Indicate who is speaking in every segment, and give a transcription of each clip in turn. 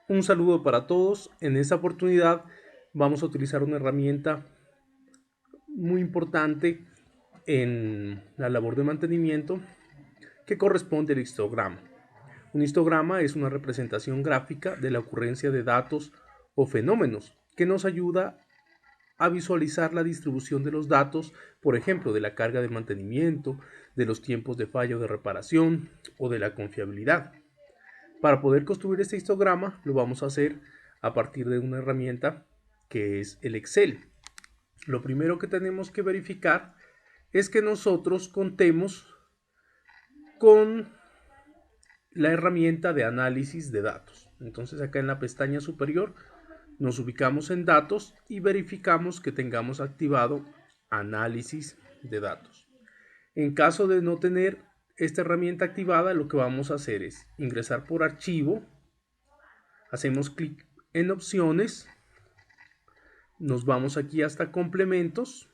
Speaker 1: Un saludo para todos. En esta oportunidad vamos a utilizar una herramienta muy importante en la labor de mantenimiento que corresponde al histograma. Un histograma es una representación gráfica de la ocurrencia de datos o fenómenos que nos ayuda a visualizar la distribución de los datos, por ejemplo, de la carga de mantenimiento, de los tiempos de fallo de reparación o de la confiabilidad. Para poder construir este histograma lo vamos a hacer a partir de una herramienta que es el Excel. Lo primero que tenemos que verificar es que nosotros contemos con la herramienta de análisis de datos. Entonces acá en la pestaña superior nos ubicamos en datos y verificamos que tengamos activado análisis de datos. En caso de no tener esta herramienta activada, lo que vamos a hacer es ingresar por archivo, hacemos clic en opciones, nos vamos aquí hasta complementos,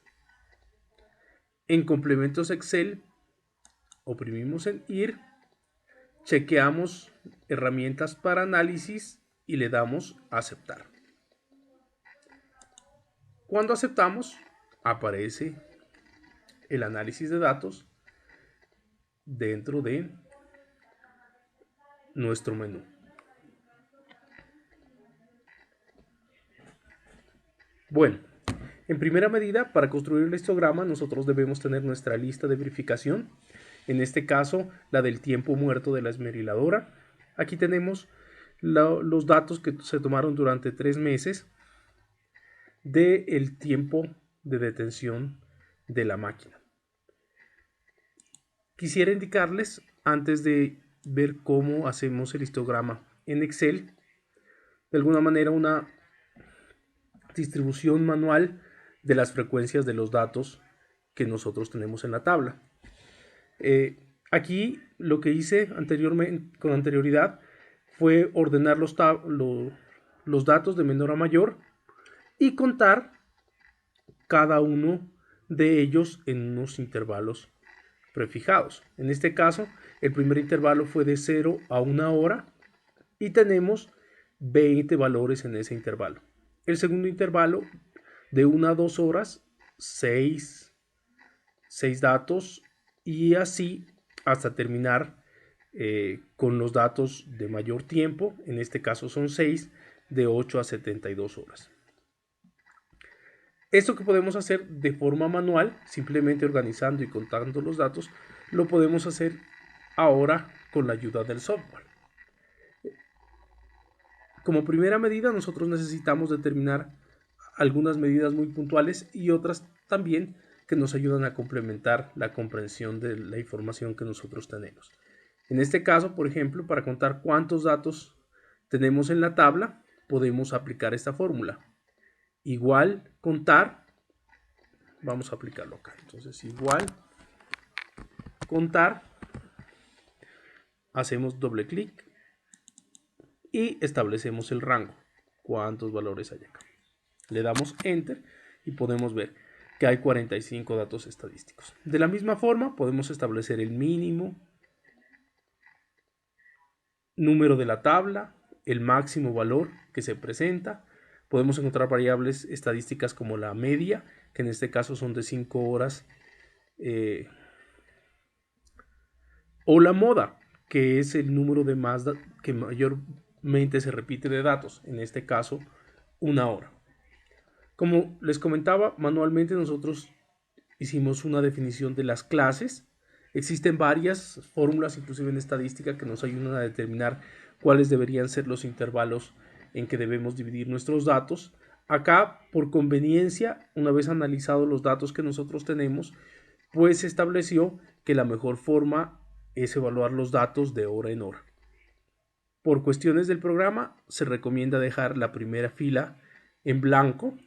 Speaker 1: en complementos Excel oprimimos en ir, chequeamos herramientas para análisis y le damos a aceptar. Cuando aceptamos, aparece el análisis de datos dentro de nuestro menú. Bueno, en primera medida, para construir el histograma, nosotros debemos tener nuestra lista de verificación. En este caso, la del tiempo muerto de la esmeriladora. Aquí tenemos los datos que se tomaron durante 3 meses del tiempo de detención de la máquina. Quisiera indicarles, antes de ver cómo hacemos el histograma en Excel, de alguna manera una distribución manual de las frecuencias de los datos que nosotros tenemos en la tabla. Aquí lo que hice con anterioridad fue ordenar los datos de menor a mayor y contar cada uno de ellos en unos intervalos prefijados. En este caso, el primer intervalo fue de 0 a 1 hora y tenemos 20 valores en ese intervalo. El segundo intervalo de 1 a 2 horas, 6 datos y así hasta terminar con los datos de mayor tiempo, en este caso son 6, de 8 a 72 horas. Esto que podemos hacer de forma manual, simplemente organizando y contando los datos, lo podemos hacer ahora con la ayuda del software. Como primera medida, nosotros necesitamos determinar algunas medidas muy puntuales y otras también que nos ayudan a complementar la comprensión de la información que nosotros tenemos. En este caso, por ejemplo, para contar cuántos datos tenemos en la tabla, podemos aplicar esta fórmula. Igual contar, vamos a aplicarlo acá. Entonces, igual contar, hacemos doble clic y establecemos el rango. ¿Cuántos valores hay acá? Le damos Enter y podemos ver que hay 45 datos estadísticos. De la misma forma, podemos establecer el mínimo, número de la tabla, el máximo valor que se presenta. Podemos encontrar variables estadísticas como la media, que en este caso son de 5 horas, o la moda, que es el número que mayormente se repite de datos, en este caso 1 hora. Como les comentaba, manualmente nosotros hicimos una definición de las clases. Existen varias fórmulas, inclusive en estadística, que nos ayudan a determinar cuáles deberían ser los intervalos en que debemos dividir nuestros datos. Acá, por conveniencia, una vez analizados los datos que nosotros tenemos, pues se estableció que la mejor forma es evaluar los datos de hora en hora. Por cuestiones del programa, se recomienda dejar la primera fila en blanco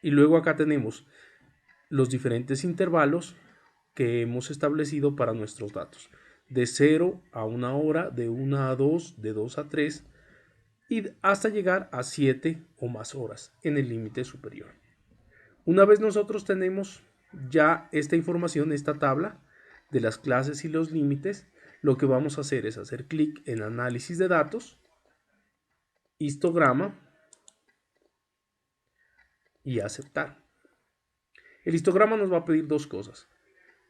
Speaker 1: y luego acá tenemos los diferentes intervalos que hemos establecido para nuestros datos. De 0 a 1 hora, de 1 a 2, de 2 a 3 y hasta llegar a 7 o más horas en el límite superior. Una vez nosotros tenemos ya esta información, esta tabla de las clases y los límites, lo que vamos a hacer es hacer clic en análisis de datos histograma y aceptar. El histograma nos va a pedir dos cosas.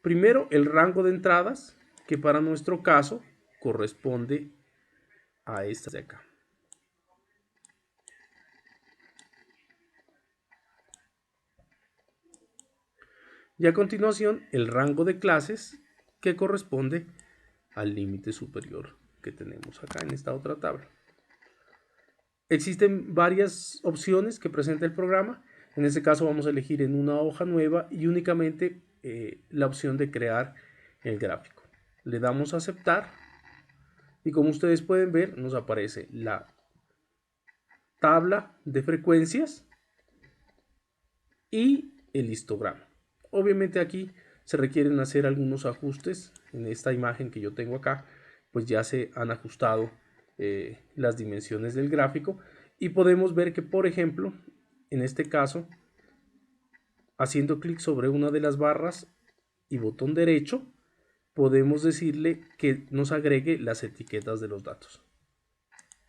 Speaker 1: Primero, el rango de entradas, que para nuestro caso corresponde a esta de acá. Y a continuación, el rango de clases, que corresponde al límite superior que tenemos acá en esta otra tabla. Existen varias opciones que presenta el programa. En este caso vamos a elegir en una hoja nueva y únicamente la opción de crear el gráfico. Le damos a aceptar y como ustedes pueden ver nos aparece la tabla de frecuencias y el histograma. Obviamente aquí se requieren hacer algunos ajustes. En esta imagen que yo tengo acá pues ya se han ajustado las dimensiones del gráfico y podemos ver que, por ejemplo, en este caso, haciendo clic sobre una de las barras y botón derecho, podemos decirle que nos agregue las etiquetas de los datos.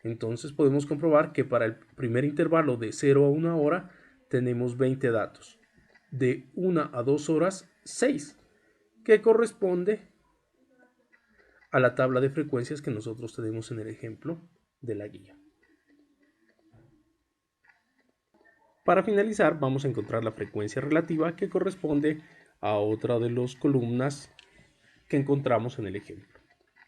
Speaker 1: Entonces podemos comprobar que para el primer intervalo de 0 a 1 hora tenemos 20 datos. De 1 a 2 horas, 6, que corresponde a la tabla de frecuencias que nosotros tenemos en el ejemplo de la guía. Para finalizar, vamos a encontrar la frecuencia relativa que corresponde a otra de las columnas que encontramos en el ejemplo.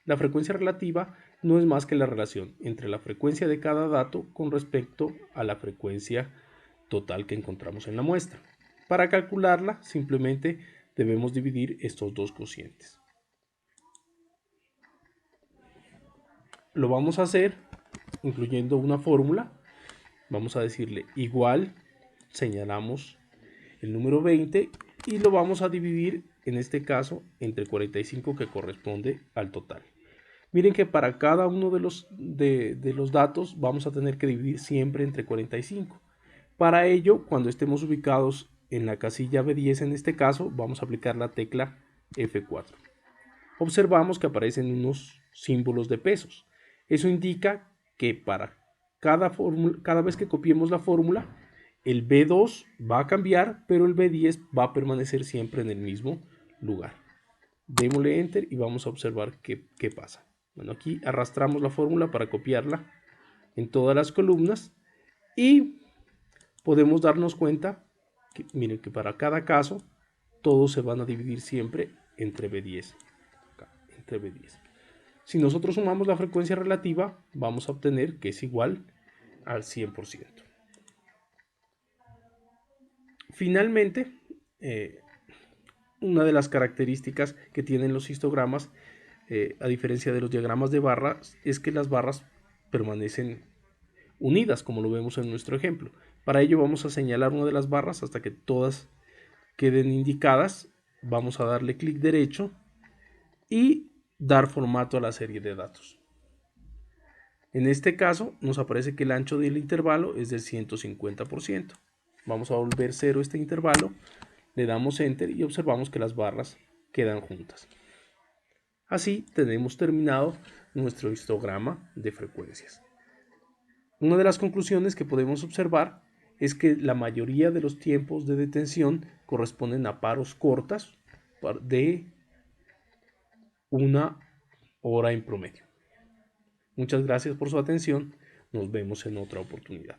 Speaker 1: La frecuencia relativa no es más que la relación entre la frecuencia de cada dato con respecto a la frecuencia total que encontramos en la muestra. Para calcularla, simplemente debemos dividir estos dos cocientes. Lo vamos a hacer incluyendo una fórmula. Vamos a decirle igual, señalamos el número 20 y lo vamos a dividir en este caso entre 45 que corresponde al total. Miren que para cada uno de los datos vamos a tener que dividir siempre entre 45. Para ello, cuando estemos ubicados en la casilla B10 en este caso, vamos a aplicar la tecla F4. Observamos que aparecen unos símbolos de pesos. Eso indica que para cada vez que copiemos la fórmula, el B2 va a cambiar, pero el B10 va a permanecer siempre en el mismo lugar. Démosle Enter y vamos a observar qué pasa. Bueno, aquí arrastramos la fórmula para copiarla en todas las columnas y podemos darnos cuenta que, miren, que para cada caso todos se van a dividir siempre entre B10. Entre B10. Si nosotros sumamos la frecuencia relativa, vamos a obtener que es igual al 100%. Finalmente, una de las características que tienen los histogramas, a diferencia de los diagramas de barras, es que las barras permanecen unidas, como lo vemos en nuestro ejemplo. Para ello vamos a señalar una de las barras hasta que todas queden indicadas. Vamos a darle clic derecho y dar formato a la serie de datos. En este caso nos aparece que el ancho del intervalo es del 150%. Vamos a volver 0 este intervalo, le damos Enter y observamos que las barras quedan juntas. Así tenemos terminado nuestro histograma de frecuencias. Una de las conclusiones que podemos observar es que la mayoría de los tiempos de detención corresponden a paros cortas de 1 hora en promedio. Muchas gracias por su atención. Nos vemos en otra oportunidad.